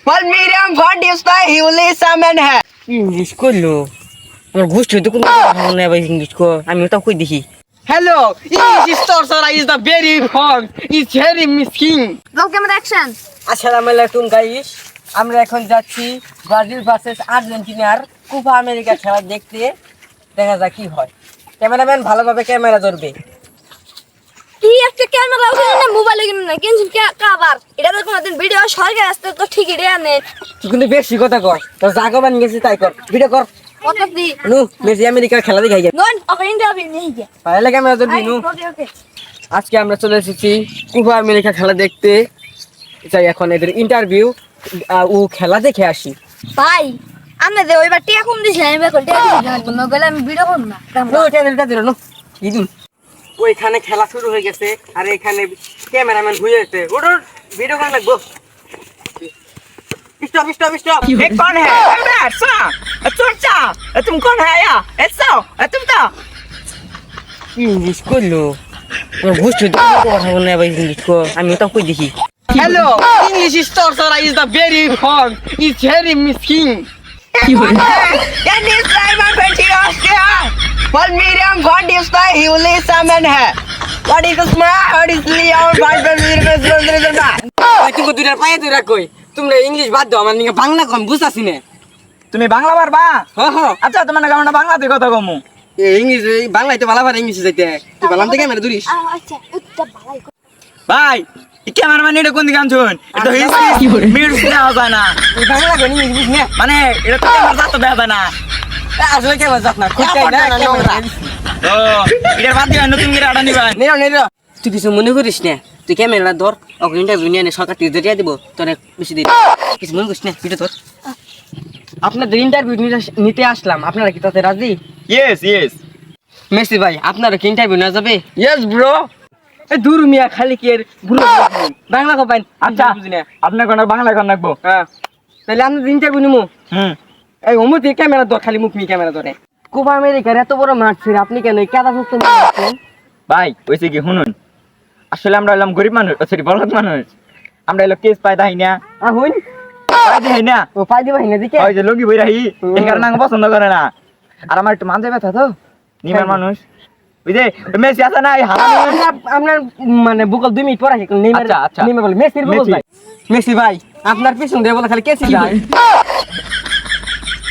Palmyra God is the Hewley Salmon है English করলো আমার গোষ্ঠী তো কোনো মনে হয় ইংলিশ কো আমি তো কই দেখি Hello English sorcerer is the very fun is very missing Roll camera action. আসসালামু আলাইকুম গাইস আমরা এখন যাচ্ছি ব্রাজিল ভার্সেস আর্জেন্টিনার কোপা আমেরিকা খেলা দেখতে দেখা যাক কি হয় ক্যামেরাম্যান ভালোভাবে ক্যামেরা ধরবে কি একটা ক্যামেরা ওখানে না মোবাইলে কিনে না কিন্তু কি কাবার এটা তো কোনদিন ভিডিও সরকার আসতে তো ঠিকই রে আনে তুই কিন্তু বেশি কথা কর তোর জায়গা বানিয়ে গেছিস তাই কর ভিডিও কর কত দি নু মেসি আমেরিকার খেলা দেখাই গে নন ওকে ইন্টারভিউ নেই গে পারলে ক্যামেরা ধরবি নু ওকে ওকে আজকে আমরা চলে এসেছি কোপা আমেরিকা খেলা দেখতে চাই এখন এদের ইন্টারভিউ ও খেলা দেখে আসি ভাই আমি দে ওইবার টিয়া কম দিছি আমি বেকল টিয়া দিছি না গেলে আমি ভিডিও করব না নো চ্যানেলটা দিল নো ইদুন ওইখানে খেলা শুরু হয়ে গেছে আর এখানে ক্যামেরাম্যান ঘুরে আছে ওর ভিডিও করা লাগবো স্টপ স্টপ স্টপ ये कौन है मैं सा चोरचा तुम कौन है या ऐसा तुम तो ইংলিশ করলো আমার গোষ্ঠী তো কোনো কথা বলে না ইংলিশ কো আমি তো কই দেখি Hello English sorcerer is the very fun is very missing Can you try my fantastic Palmyra God is the Hewley Salmon है What is the smart what is Leo Palmyra ভাই তুমি দুইটার পায়ে দুইটা কই তোমরা ইংলিশ বাদ দাও আমার নিকে বাংলা কম বুঝাছি না তুমি বাংলা পারবা হ্যাঁ হ্যাঁ আচ্ছা তোমার নাকি আমরা বাংলাতে কথা কমু ইংলিশ বাংলাতে ভালো পারে ইংলিশে যাইতে তুই বাংলা থেকে ক্যামেরা ধরিস আচ্ছা উত্তর ভাই ভাই এই ক্যামেরাম্যান এটা কোন দিকে আনছুন এটা হিস্ট্রি মিড শোনা যায় না তুই বাংলা কই ইংলিশ বুঝ না মানে এটা তো ক্যামেরা যাতো দেখা না আসলে ক্যামেরা যাত না খুঁজতাই না ক্যামেরা ও এটার বাদ দিয়ে নতুন করে আডা নিবা নেরো নেরো তুই কিছু মনে করিস না তুই ক্যামেরা ধর ওকে ইন্টারভিউ নিয়ে সরকার তুই দিয়ে দিব তোর বেশি দিন কিছু মনে করিস না ভিডিও ধর আপনাদের ইন্টারভিউ নিতে আসলাম আপনারা কি তাতে রাজি ইয়েস ইয়েস মেসি ভাই আপনারা কি ইন্টারভিউ না যাবে ইয়েস ব্রো এ দূর মিয়া খালি কি এর বুড়ো বাংলা কপাইন আচ্ছা বুঝি না আপনার কোন বাংলা কোন রাখবো হ্যাঁ তাহলে আপনাদের ইন্টারভিউ নিমু এই অমুতি ক্যামেরা ধর খালি মুখ মি ক্যামেরা ধরে কোপা আমেরিকার এত বড় মাঠ ছিল আপনি কেন কেদা সুস্থ মারছেন ভাই ওইসে কি শুনুন আসলে আমরা হলাম গরিব মানুষ সরি বলদ মানুষ আমরা হলো কেস পাই তাই না আহুন পাই দেই না ও পাই দিবা হিনা দিকে ওই যে লগি বই রাহি এই কারণে আমাকে পছন্দ করে না আর আমার একটু মানতে ব্যথা তো নিমার মানুষ ওই যে মেসি আছে না এই হারামি আপনার মানে বুকল 2 মিনিট পর আসে নেইমার আচ্ছা, আচ্ছা। নেইমার বলে মেসির বুকল মেসি। ভাই মেসি ভাই আপনার পিছন দিয়ে বলে খালি কেসি যায়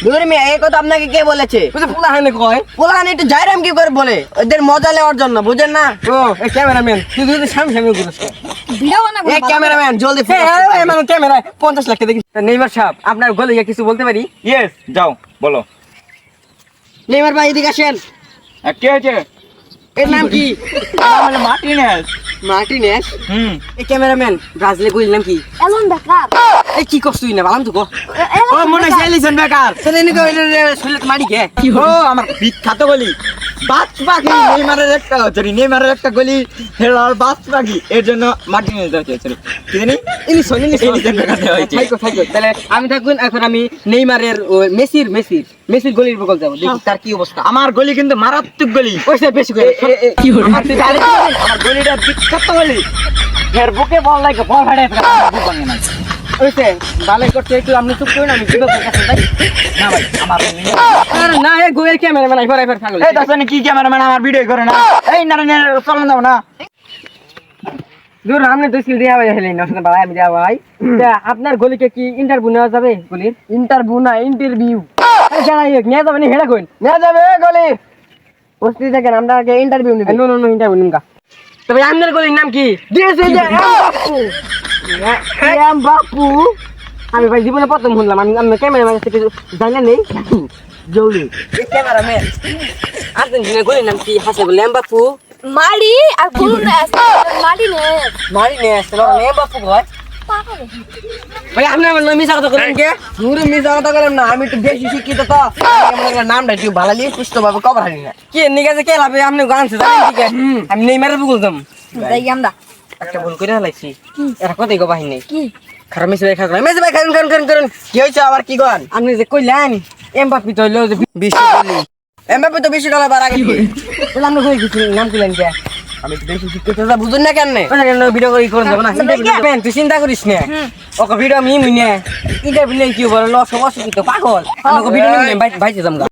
দূর মে এই কথা আপনাকে কে বলেছে বুঝে ফুলা হানে কয় পোলান একটু যাইরাম কি করে বলে ওদের মজা নেওয়ার জন্য বুঝেন না ও এই ক্যামেরাম্যান তুই যদি সামনে সামনে ঘুরছ ভিডিও বানাবো এই ক্যামেরাম্যান জলদি এই মানে ক্যামেরা 50 লাখ টাকা দেখি নেইমার সাহেব আপনার গলে কিছু বলতে পারি ইয়েস যাও বলো নেইমার ভাই এদিকে আসেন কি হয়েছে এর নাম কি মানে মার্টিনেস মার্টিনেস হুম এই ক্যামেরাম্যান ব্রাজিলে কইল নাম কি এলন বেকার এই কি করছ তুই না বালাম তো কো ও মনে হয় এলিসন বেকার তাহলে এনে কইলে শরীরে মারি গে ও আমার বিখ্যাত গলি বাস পাখি নেইমারের একটা সরি নেইমারের একটা গলি হেলার বাস পাখি এর জন্য মার্টিনেস দাও সরি কি জানি ইলিশন এলিসন বেকার দেওয়া হয়েছে থাইকো থাইকো তাহলে আমি থাকুন এখন আমি নেইমারের মেসির গলির বকল যাব দেখি তার কি অবস্থা আমার গলি কিন্তু মারাত্মক গলি ওইসে বেশি করে কি হলো আমার গলিটা বিখ্যাত গলি এর বুকে বল লাগে বল ফাড়ে বুক ভাঙে না ওইসে ভালোই করতে একটু আপনি চুপ করুন আমি বিবেকের কাছে যাই না ভাই আমার আরে না এই গোয়েল ক্যামেরাম্যান আইবার ছাগল এই দাসনে কি ক্যামেরাম্যান আমার ভিডিও করে না এই না না চলন দাও না দূর আমনে তো স্কিল দিয়া ভাই হেলে না শুনে ভাই আমি দিয়া ভাই আপনার গলিকে কি ইন্টারভিউ নেওয়া যাবে গলির ইন্টারভিউ না ইন্টারভিউ জানাই নিয়ে যাবে না হেডা কইন নিয়ে যাবে গলি উপস্থিত থাকেন আমরা আগে ইন্টারভিউ নিব নো নো নো ইন্টারভিউ নিমকা তবে আপনার গলির নাম কি দিয়েছে যে এম বাপু আমি ভাই জীবনে প্রথম শুনলাম আমি ক্যামেরাম্যান থেকে জানা নেই জলদি ক্যামেরাম্যান আর্জেন্টিনার গলির নাম কি হাসে বলে এম বাপু মারি আর কুলনেস মারিনেস মারিনেস এম বাপু কয় ভাই আপনি আমার মিশা কথা করেন কে পুরো মিশা কথা করেন না আমি একটু বেশি শিক্ষিত তো আমার নামটা একটু ভালো লিয়ে সুস্থ ভাবে কভার হারি না কি নিকে যে কে লাভে আপনি গানছে জানেন কি আমি নেইমারের বলতাম যাই আমরা একটা ভুল করে লাইছি এর কথাই গো বাহিনী নেই কি খারাপ মিশে খারাপ মেসে ভাই কারণ কি হইছে আবার কি গান আপনি যে কইলেন এমবাপি তো হইলো যে 20 বলি এমবাপি তো 20 ডলার বার আগে তাহলে আপনি কই কিছু নাম কইলেন কে আমি তো বেশি ঠিক করতে বুঝুন না কেন ভিডিও করে যাবো না তুই চিন্তা করিস না ওকে ভিডিও আমি মুই না ইন্টারভিউ কি বলে লস অসুবিধা পাগল আমাকে ভিডিও নিয়ে বাইতে যাম